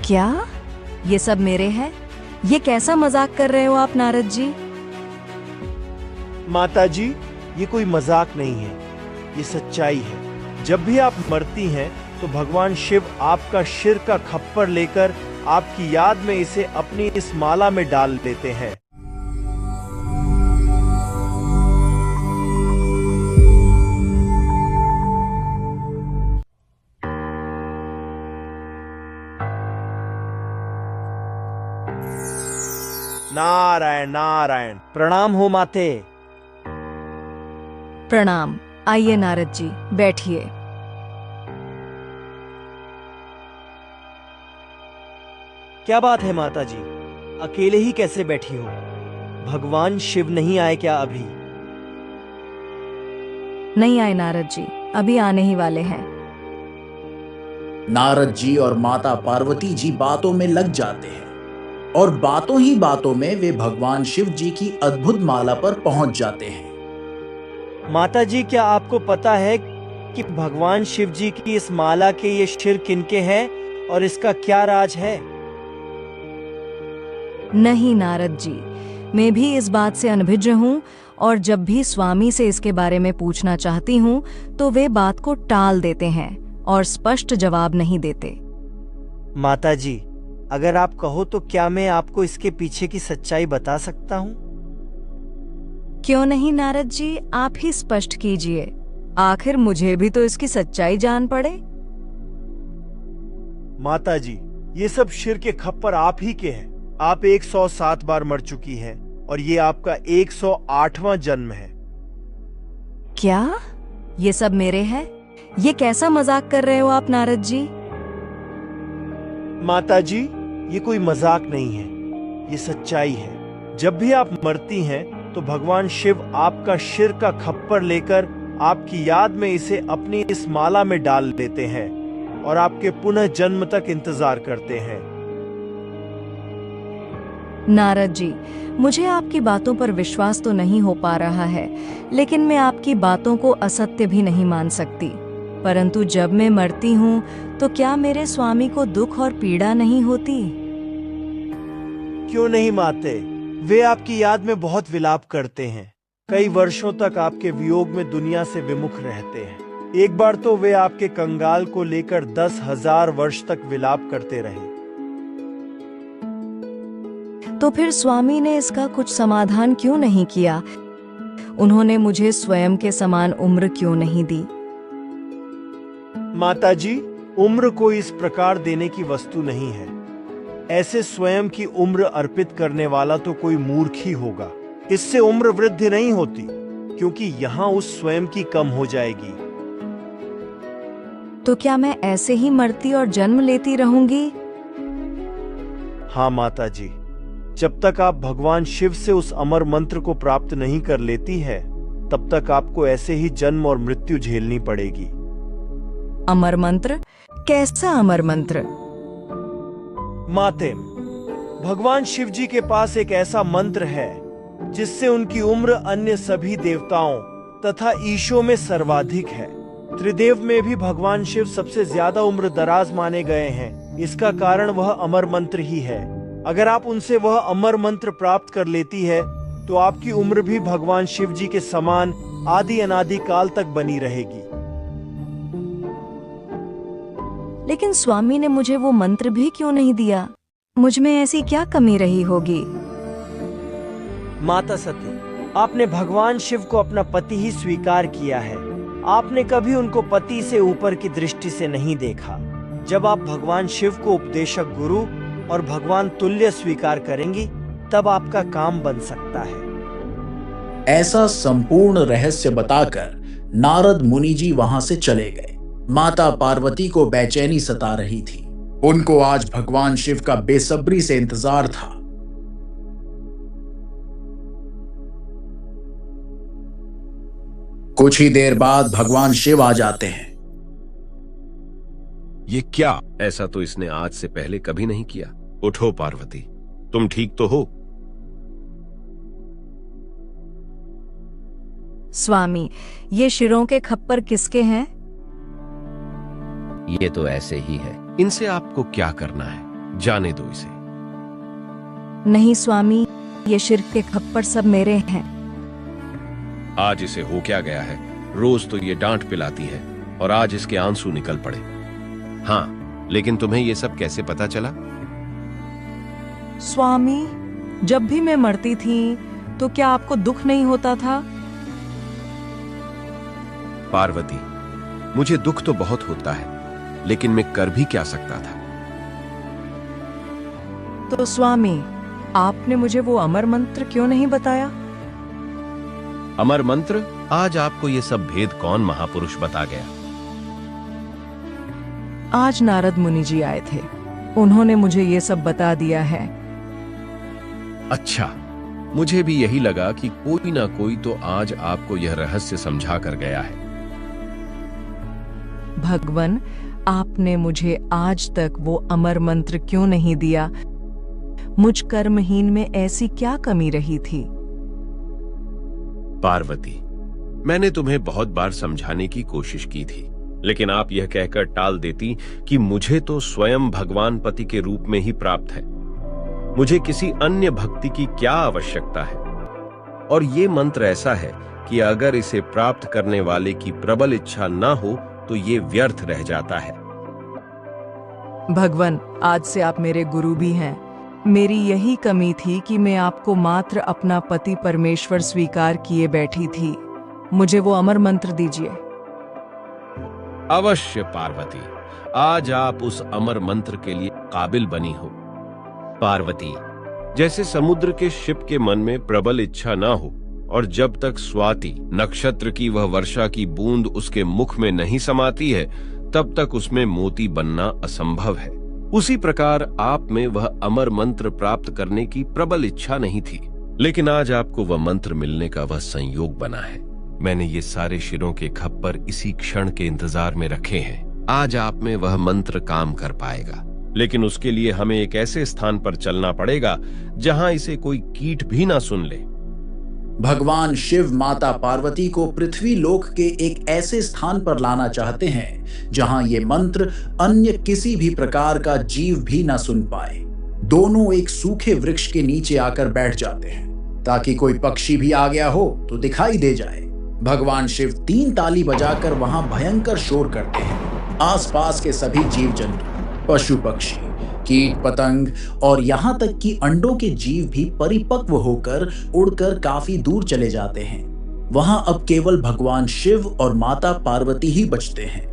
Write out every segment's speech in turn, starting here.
क्या ये सब मेरे हैं? ये कैसा मजाक कर रहे हो आप नारद जी? माता जी, ये कोई मजाक नहीं है, ये सच्चाई है। जब भी आप मरती हैं तो भगवान शिव आपका शिर का खप्पर लेकर आपकी याद में इसे अपनी इस माला में डाल देते हैं। नारायण नारायण। प्रणाम हो माते। प्रणाम। आइए नारद जी, बैठिए। क्या बात है माता जी, अकेले ही कैसे बैठी हो? भगवान शिव नहीं आए क्या अभी? नहीं आए नारद जी, अभी आने ही वाले हैं। नारद जी और माता पार्वती जी बातों में लग जाते हैं और बातों ही बातों में वे भगवान शिव जी की अद्भुत माला पर पहुंच जाते हैं। माता जी, क्या आपको पता है कि भगवान शिव जी की इस माला के ये शिर किनके हैं और इसका क्या राज है? नहीं नारद जी, मैं भी इस बात से अनभिज्ञ हूँ और जब भी स्वामी से इसके बारे में पूछना चाहती हूँ तो वे बात को टाल देते हैं और स्पष्ट जवाब नहीं देते। माता जी, अगर आप कहो तो क्या मैं आपको इसके पीछे की सच्चाई बता सकता हूँ? क्यों नहीं नारद जी, आप ही स्पष्ट कीजिए। आखिर मुझे भी तो इसकी सच्चाई जान पड़े। माता जी, ये सब शिर के खप्पर आप ही के हैं। आप 107 बार मर चुकी हैं और ये आपका 108वां जन्म है। क्या ये सब मेरे हैं? ये कैसा मजाक कर रहे हो आप नारद जी? माता जी, ये कोई मजाक नहीं है, ये सच्चाई है। जब भी आप मरती हैं तो भगवान शिव आपका शिर का खप्पर लेकर आपकी याद में इसे अपनी इस माला में डाल देते हैं और आपके पुनः जन्म तक इंतजार करते हैं। नारद जी, मुझे आपकी बातों पर विश्वास तो नहीं हो पा रहा है, लेकिन मैं आपकी बातों को असत्य भी नहीं मान सकती। परंतु जब मैं मरती हूँ तो क्या मेरे स्वामी को दुख और पीड़ा नहीं होती? क्यों नहीं माते, वे आपकी याद में बहुत विलाप करते हैं। कई वर्षों तक आपके वियोग में दुनिया से विमुख रहते हैं। एक बार तो वे आपके कंगाल को लेकर 10,000 वर्ष तक विलाप करते रहे। तो फिर स्वामी ने इसका कुछ समाधान क्यों नहीं किया? उन्होंने मुझे स्वयं के समान उम्र क्यों नहीं दी? माता जी, उम्र कोई इस प्रकार देने की वस्तु नहीं है। ऐसे स्वयं की उम्र अर्पित करने वाला तो कोई मूर्ख ही होगा। इससे उम्र वृद्धि नहीं होती, क्योंकि यहाँ उस स्वयं की कम हो जाएगी। तो क्या मैं ऐसे ही मरती और जन्म लेती रहूंगी? हाँ माता जी, जब तक आप भगवान शिव से उस अमर मंत्र को प्राप्त नहीं कर लेती है, तब तक आपको ऐसे ही जन्म और मृत्यु झेलनी पड़ेगी। अमर मंत्र? कैसा अमर मंत्र? माते, भगवान शिव जी के पास एक ऐसा मंत्र है जिससे उनकी उम्र अन्य सभी देवताओं तथा ईशों में सर्वाधिक है। त्रिदेव में भी भगवान शिव सबसे ज्यादा उम्र दराज माने गए हैं। इसका कारण वह अमर मंत्र ही है। अगर आप उनसे वह अमर मंत्र प्राप्त कर लेती है तो आपकी उम्र भी भगवान शिव जी के समान आदि अनादि काल तक बनी रहेगी। लेकिन स्वामी ने मुझे वो मंत्र भी क्यों नहीं दिया? मुझ में ऐसी क्या कमी रही होगी? माता सती, आपने भगवान शिव को अपना पति ही स्वीकार किया है। आपने कभी उनको पति से ऊपर की दृष्टि से नहीं देखा। जब आप भगवान शिव को उपदेशक गुरु और भगवान तुल्य स्वीकार करेंगी, तब आपका काम बन सकता है। ऐसा संपूर्ण रहस्य बताकर नारद मुनि जी वहां से चले गए। माता पार्वती को बेचैनी सता रही थी। उनको आज भगवान शिव का बेसब्री से इंतजार था। कुछ ही देर बाद भगवान शिव आ जाते हैं। ये क्या? ऐसा तो इसने आज से पहले कभी नहीं किया। उठो पार्वती, तुम ठीक तो हो? स्वामी, ये शिरों के खप्पर किसके हैं? ये तो ऐसे ही है। इनसे आपको क्या करना है? जाने दो इसे। नहीं स्वामी, ये शिर्क के खप्पर सब मेरे हैं। आज इसे हो क्या गया है? रोज तो ये डांट पिलाती है और आज इसके आंसू निकल पड़े। हाँ, लेकिन तुम्हें ये सब कैसे पता चला? स्वामी, जब भी मैं मरती थी तो क्या आपको दुख नहीं होता था? पार्वती, मुझे दुख तो बहुत होता है, लेकिन मैं कर भी क्या सकता था? तो स्वामी, आपने मुझे वो अमर मंत्र क्यों नहीं बताया? अमर मंत्र? आज आपको ये सब भेद कौन महापुरुष बता गया? आज नारद मुनि जी आए थे, उन्होंने मुझे ये सब बता दिया है। अच्छा, मुझे भी यही लगा कि कोई ना कोई तो आज आपको यह रहस्य समझा कर गया है। भगवान, आपने मुझे आज तक वो अमर मंत्र क्यों नहीं दिया? मुझ कर्महीन में ऐसी क्या कमी रही थी? पार्वती, मैंने तुम्हें बहुत बार समझाने की कोशिश की थी, लेकिन आप यह कहकर टाल देती कि मुझे तो स्वयं भगवान पति के रूप में ही प्राप्त है, मुझे किसी अन्य भक्ति की क्या आवश्यकता है। और ये मंत्र ऐसा है कि अगर इसे प्राप्त करने वाले की प्रबल इच्छा ना हो तो ये व्यर्थ रह जाता है। भगवान, आज से आप मेरे गुरु भी हैं। मेरी यही कमी थी कि मैं आपको मात्र अपना पति परमेश्वर स्वीकार किए बैठी थी। मुझे वो अमर मंत्र दीजिए। अवश्य पार्वती, आज आप उस अमर मंत्र के लिए काबिल बनी हो। पार्वती, जैसे समुद्र के शिप के मन में प्रबल इच्छा ना हो और जब तक स्वाति नक्षत्र की वह वर्षा की बूंद उसके मुख में नहीं समाती है, तब तक उसमें मोती बनना असंभव है, उसी प्रकार आप में वह अमर मंत्र प्राप्त करने की प्रबल इच्छा नहीं थी, लेकिन आज आपको वह मंत्र मिलने का वह संयोग बना है। मैंने ये सारे शिरों के खप्पर इसी क्षण के इंतजार में रखे हैं। आज आप में वह मंत्र काम कर पाएगा, लेकिन उसके लिए हमें एक ऐसे स्थान पर चलना पड़ेगा जहां इसे कोई कीट भी ना सुन ले। भगवान शिव माता पार्वती को पृथ्वी लोक के एक ऐसे स्थान पर लाना चाहते हैं जहां ये मंत्र अन्य किसी भी प्रकार का जीव भी ना सुन पाए। दोनों एक सूखे वृक्ष के नीचे आकर बैठ जाते हैं ताकि कोई पक्षी भी आ गया हो तो दिखाई दे जाए। भगवान शिव 3 ताली बजाकर वहां भयंकर शोर करते हैं। आसपास के सभी जीव जंतु, पशु पक्षी, कीट पतंग और यहाँ तक कि अंडों के जीव भी परिपक्व होकर उड़कर काफी दूर चले जाते हैं। वहां अब केवल भगवान शिव और माता पार्वती ही बचते हैं।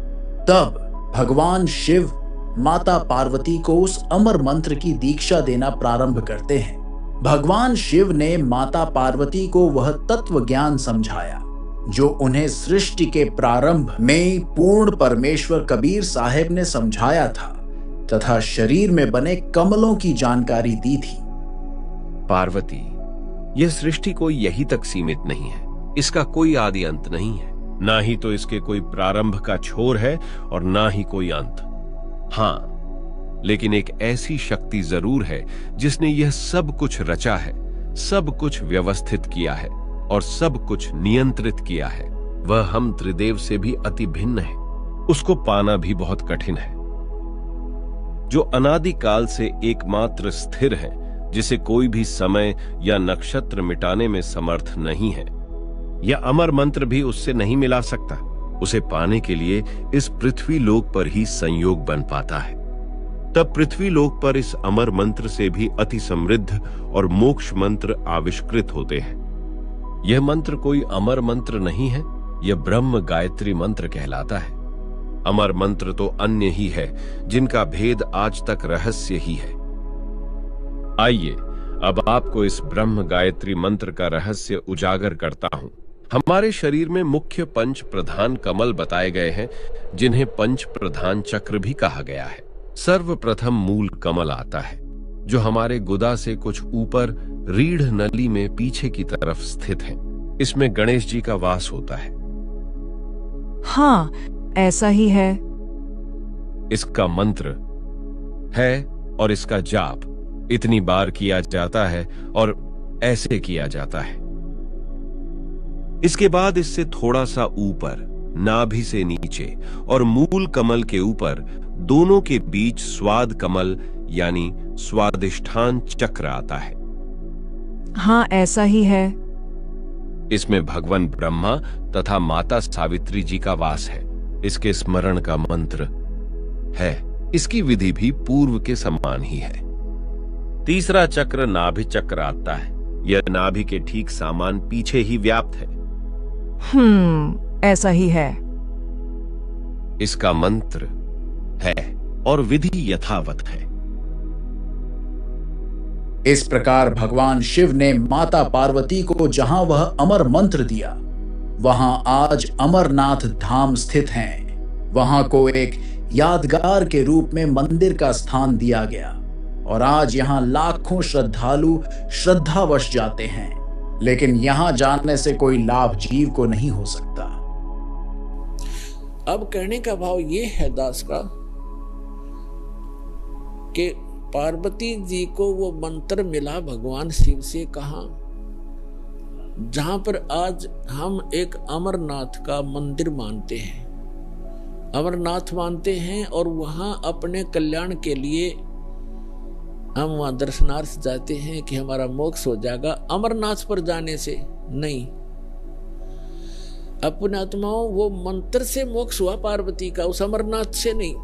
तब भगवान शिव माता पार्वती को उस अमर मंत्र की दीक्षा देना प्रारंभ करते हैं। भगवान शिव ने माता पार्वती को वह तत्व ज्ञान समझाया जो उन्हें सृष्टि के प्रारंभ में पूर्ण परमेश्वर कबीर साहब ने समझाया था तथा शरीर में बने कमलों की जानकारी दी थी। पार्वती, यह सृष्टि कोई यही तक सीमित नहीं है, इसका कोई आदि अंत नहीं है, ना ही तो इसके कोई प्रारंभ का छोर है और ना ही कोई अंत। हाँ, लेकिन एक ऐसी शक्ति जरूर है जिसने यह सब कुछ रचा है, सब कुछ व्यवस्थित किया है और सब कुछ नियंत्रित किया है। वह हम त्रिदेव से भी अति भिन्न है, उसको पाना भी बहुत कठिन है। जो अनादिकाल से एकमात्र स्थिर है, जिसे कोई भी समय या नक्षत्र मिटाने में समर्थ नहीं है, यह अमर मंत्र भी उससे नहीं मिला सकता। उसे पाने के लिए इस पृथ्वी लोक पर ही संयोग बन पाता है। तब पृथ्वी लोक पर इस अमर मंत्र से भी अति समृद्ध और मोक्ष मंत्र आविष्कृत होते हैं। यह मंत्र कोई अमर मंत्र नहीं है, यह ब्रह्म गायत्री मंत्र कहलाता है। अमर मंत्र तो अन्य ही है जिनका भेद आज तक रहस्य ही है। आइए अब आपको इस ब्रह्म गायत्री मंत्र का रहस्य उजागर करता हूं। हमारे शरीर में मुख्य 5 प्रधान कमल बताए गए हैं, जिन्हें 5 प्रधान चक्र भी कहा गया है। सर्वप्रथम मूल कमल आता है, जो हमारे गुदा से कुछ ऊपर रीढ़ नली में पीछे की तरफ स्थित है। इसमें गणेश जी का वास होता है। हाँ, ऐसा ही है। इसका मंत्र है और इसका जाप इतनी बार किया जाता है और ऐसे किया जाता है। इसके बाद इससे थोड़ा सा ऊपर नाभि से नीचे और मूल कमल के ऊपर दोनों के बीच स्वाद कमल यानी स्वादिष्ठान चक्र आता है। हाँ, ऐसा ही है। इसमें भगवान ब्रह्मा तथा माता सावित्री जी का वास है। इसके स्मरण का मंत्र है। इसकी विधि भी पूर्व के समान ही है। तीसरा चक्र नाभि चक्र आता है। यह नाभि के ठीक सामान पीछे ही व्याप्त है। ऐसा ही है। इसका मंत्र है और विधि यथावत है। इस प्रकार भगवान शिव ने माता पार्वती को जहां वह अमर मंत्र दिया, वहां आज अमरनाथ धाम स्थित हैं। वहां को एक यादगार के रूप में मंदिर का स्थान दिया गया और आज यहां लाखों श्रद्धालु श्रद्धावश जाते हैं, लेकिन यहां जाने से कोई लाभ जीव को नहीं हो सकता। अब कहने का भाव ये है दास का कि पार्वती जी को वो मंत्र मिला भगवान शिव से, कहा जहां पर आज हम एक अमरनाथ का मंदिर मानते हैं, अमरनाथ मानते हैं, और वहां अपने कल्याण के लिए हम वहां दर्शनार्थ जाते हैं कि हमारा मोक्ष हो जाएगा। अमरनाथ पर जाने से नहीं, अपने आत्माओं वो मंत्र से मोक्ष हुआ पार्वती का, उस अमरनाथ से नहीं।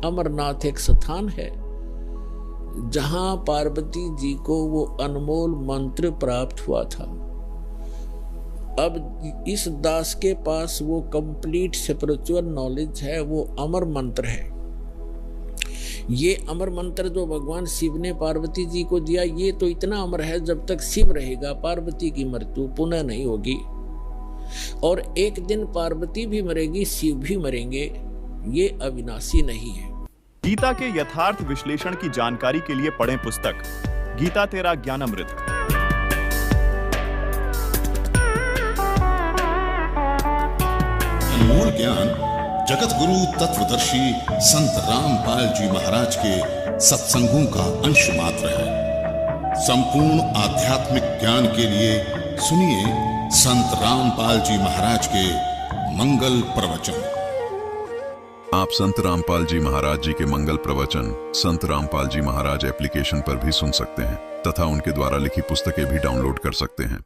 अमरनाथ एक स्थान है जहां पार्वती जी को वो अनमोल मंत्र प्राप्त हुआ था। अब इस दास के पास वो कंप्लीट स्पिरिचुअल नॉलेज है, वो अमर मंत्र है। ये अमर मंत्र जो भगवान शिव ने पार्वती जी को दिया, ये तो इतना अमर है, जब तक शिव रहेगा पार्वती की मृत्यु पुनः नहीं होगी, और एक दिन पार्वती भी मरेगी, शिव भी मरेंगे, ये अविनाशी नहीं है। गीता के यथार्थ विश्लेषण की जानकारी के लिए पढ़ें पुस्तक गीता तेरा ज्ञानामृत। अनमोल ज्ञान जगत गुरु तत्वदर्शी संत रामपाल जी महाराज के सत्संगों का अंश मात्र है। संपूर्ण आध्यात्मिक ज्ञान के लिए सुनिए संत रामपाल जी महाराज के मंगल प्रवचन। आप संत रामपाल जी महाराज जी के मंगल प्रवचन संत रामपाल जी महाराज एप्लीकेशन पर भी सुन सकते हैं तथा उनके द्वारा लिखी पुस्तकें भी डाउनलोड कर सकते हैं।